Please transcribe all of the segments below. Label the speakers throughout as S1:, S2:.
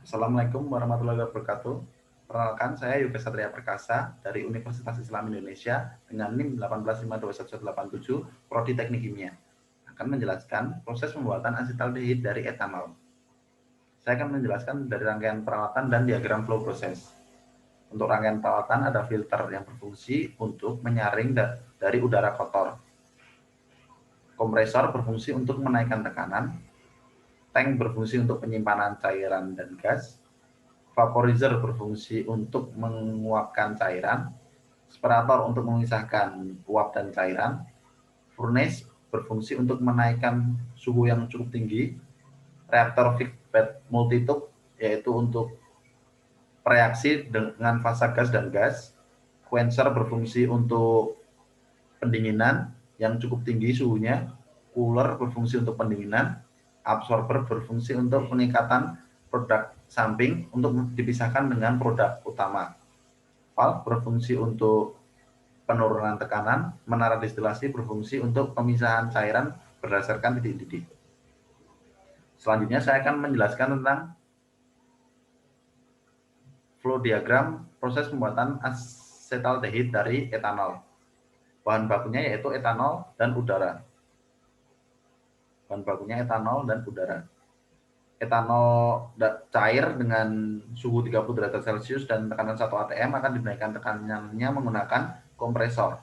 S1: Assalamualaikum warahmatullahi wabarakatuh. Perkenalkan, saya Yoga Satria Perkasa dari Universitas Islam Indonesia dengan NIM 1852187, Prodi Teknik Kimia. Akan menjelaskan proses pembuatan asetaldehid dari etanol. Saya akan menjelaskan dari rangkaian peralatan dan diagram flow proses. Untuk rangkaian peralatan ada filter yang berfungsi untuk menyaring dari udara kotor. Kompresor berfungsi untuk menaikkan tekanan. Tank berfungsi untuk penyimpanan cairan dan gas. Vaporizer berfungsi untuk menguapkan cairan, separator untuk memisahkan uap dan cairan, furnace berfungsi untuk menaikkan suhu yang cukup tinggi, reaktor feedback multitube yaitu untuk reaksi dengan fasa gas dan gas, quencher berfungsi untuk pendinginan yang cukup tinggi suhunya, cooler berfungsi untuk pendinginan, absorber berfungsi untuk peningkatan produk samping untuk dipisahkan dengan produk utama. Valve berfungsi untuk penurunan tekanan, menara distilasi berfungsi untuk pemisahan cairan berdasarkan titik-titik. Selanjutnya saya akan menjelaskan tentang flow diagram proses pembuatan asetaldehid dari etanol. Bahan bakunya yaitu etanol dan udara. Bahan bakunya etanol dan udara. Etanol cair dengan suhu 30 derajat Celcius dan tekanan 1 atm akan dinaikkan tekanannya menggunakan kompresor.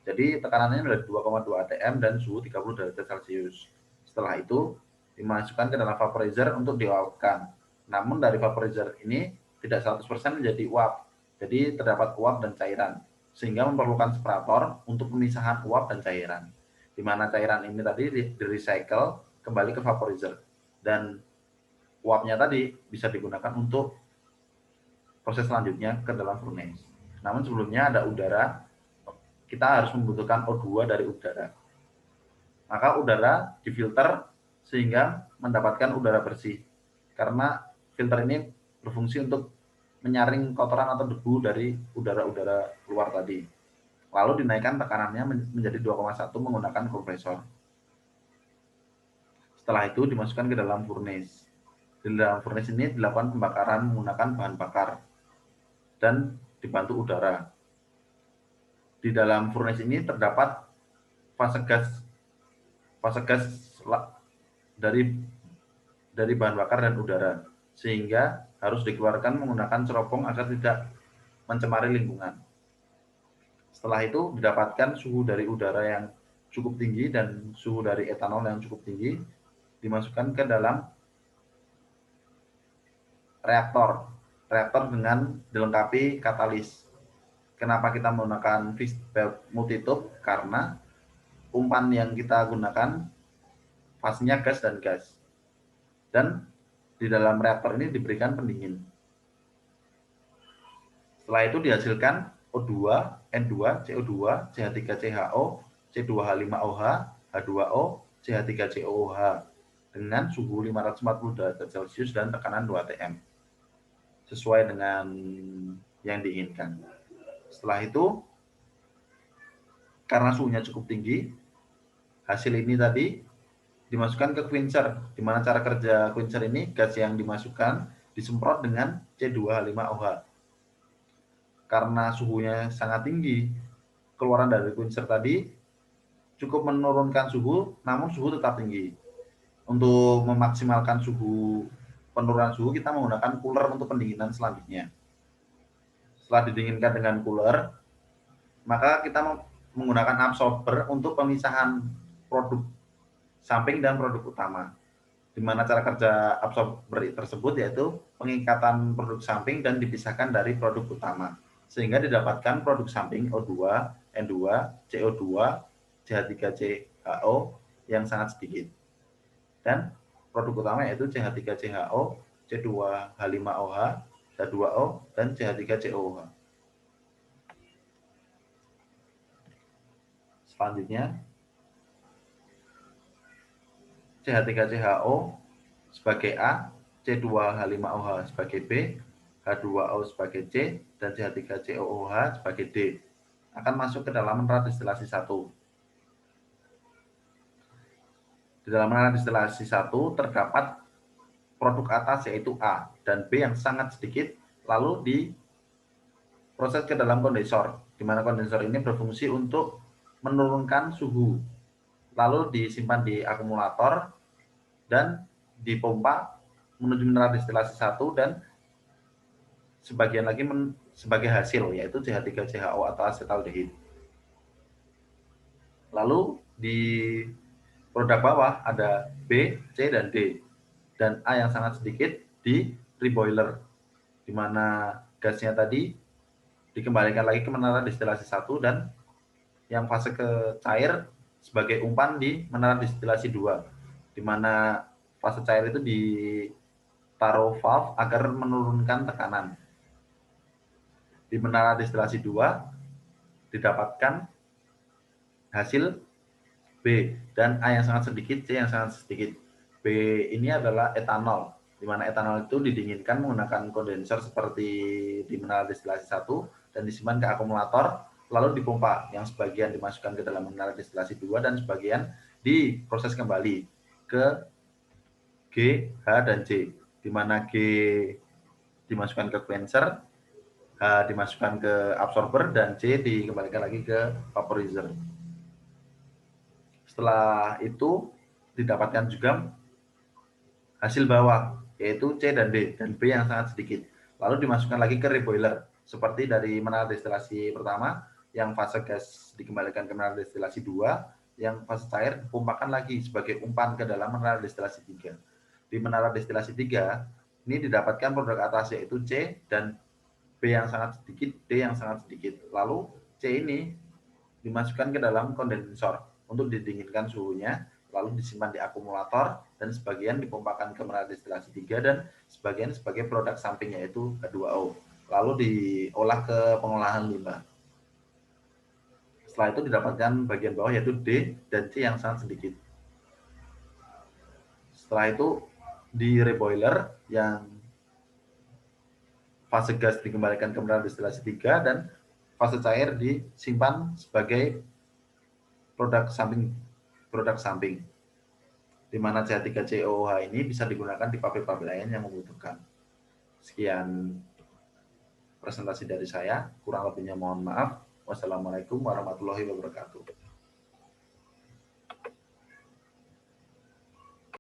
S1: Jadi tekanannya adalah 2,2 atm dan suhu 30 derajat Celcius. Setelah itu dimasukkan ke dalam vaporizer untuk diuapkan. Namun dari vaporizer ini tidak 100% menjadi uap. Jadi terdapat uap dan cairan sehingga memerlukan separator untuk pemisahan uap dan cairan. Di mana cairan ini tadi di-recycle kembali ke vaporizer dan uapnya tadi bisa digunakan untuk proses selanjutnya ke dalam furnace. Namun sebelumnya ada udara, kita harus membutuhkan O2 dari udara. Maka udara difilter sehingga mendapatkan udara bersih. Karena filter ini berfungsi untuk menyaring kotoran atau debu dari udara-udara luar tadi. Lalu dinaikkan tekanannya menjadi 2,1 menggunakan kompresor. Setelah itu dimasukkan ke dalam furnace. Di dalam furnace ini dilakukan pembakaran menggunakan bahan bakar dan dibantu udara. Di dalam furnace ini terdapat fase gas dari bahan bakar dan udara, sehingga harus dikeluarkan menggunakan ceropong agar tidak mencemari lingkungan. Setelah itu didapatkan suhu dari udara yang cukup tinggi dan suhu dari etanol yang cukup tinggi, dimasukkan ke dalam reaktor dengan dilengkapi katalis. Kenapa kita menggunakan feedback multitube? Karena umpan yang kita gunakan fasenya gas dan gas. Dan di dalam reaktor ini diberikan pendingin. Setelah itu dihasilkan O2, N2, CO2, CH3CHO, C2H5OH, H2O, CH3COOH dengan suhu 540 derajat Celcius dan tekanan 2 atm. Sesuai dengan yang diinginkan. Setelah itu, karena suhunya cukup tinggi, hasil ini tadi dimasukkan ke quencher, di mana cara kerja quencher ini gas yang dimasukkan disemprot dengan C2H5OH. Karena suhunya sangat tinggi, keluaran dari quencher tadi cukup menurunkan suhu, namun suhu tetap tinggi. Untuk memaksimalkan penurunan suhu, kita menggunakan cooler untuk pendinginan selanjutnya. Setelah didinginkan dengan cooler, maka kita menggunakan absorber untuk pemisahan produk samping dan produk utama. Di mana cara kerja absorber tersebut yaitu pengikatan produk samping dan dipisahkan dari produk utama. Sehingga didapatkan produk samping O2, N2, CO2, CH3CHO yang sangat sedikit. Dan produk utama yaitu CH3CHO, C2H5OH, H2O, dan CH3COOH. Selanjutnya, CH3CHO sebagai A, C2H5OH sebagai B, H2O sebagai C, dan CH3COOH sebagai D akan masuk ke dalam menara distilasi 1. Di dalam menara distilasi 1 terdapat produk atas yaitu A dan B yang sangat sedikit, lalu diproses ke dalam kondensor, di mana kondensor ini berfungsi untuk menurunkan suhu, lalu disimpan di akumulator dan dipompa menuju mineral destilasi 1 dan sebagian lagi sebagai hasil yaitu CH3CHO atau asetaldehid. Lalu di produk bawah ada B, C, dan D. Dan A yang sangat sedikit di reboiler, di mana gasnya tadi dikembalikan lagi ke menara destilasi 1 dan yang fase ke cair sebagai umpan di menara destilasi 2, di mana fase cair itu ditaruh valve agar menurunkan tekanan. Di menara destilasi 2 didapatkan hasil B dan A yang sangat sedikit, C yang sangat sedikit. B ini adalah etanol, di mana etanol itu didinginkan menggunakan kondenser seperti di menara destilasi 1 dan disimpan ke akumulator, lalu dipompa, yang sebagian dimasukkan ke dalam menara destilasi 2 dan sebagian diproses kembali ke G, H, dan C, di mana G dimasukkan ke cleanser, H dimasukkan ke absorber, dan C dikembalikan lagi ke vaporizer. Setelah itu didapatkan juga hasil bawah, yaitu C dan D, dan B yang sangat sedikit. Lalu dimasukkan lagi ke reboiler, seperti dari menara destilasi pertama, yang fase gas dikembalikan ke menara destilasi 2, yang fase cair dipompakan lagi sebagai umpan ke dalam menara destilasi 3. Di menara destilasi 3, ini didapatkan produk atas yaitu C dan B yang sangat sedikit, D yang sangat sedikit. Lalu C ini dimasukkan ke dalam kondensor untuk didinginkan suhunya, lalu disimpan di akumulator, dan sebagian dipompakan ke menara destilasi 3 dan sebagian sebagai produk samping yaitu H2O. Lalu diolah ke pengolahan limbah. Setelah itu didapatkan bagian bawah yaitu D dan C yang sangat sedikit. Setelah itu di reboiler yang fase gas dikembalikan ke menara destilasi 3 dan fase cair disimpan sebagai produk samping, di mana CH3COOH ini bisa digunakan di pabrik-pabrik lain yang membutuhkan. Sekian presentasi dari saya, kurang lebihnya mohon maaf. Wassalamualaikum warahmatullahi wabarakatuh.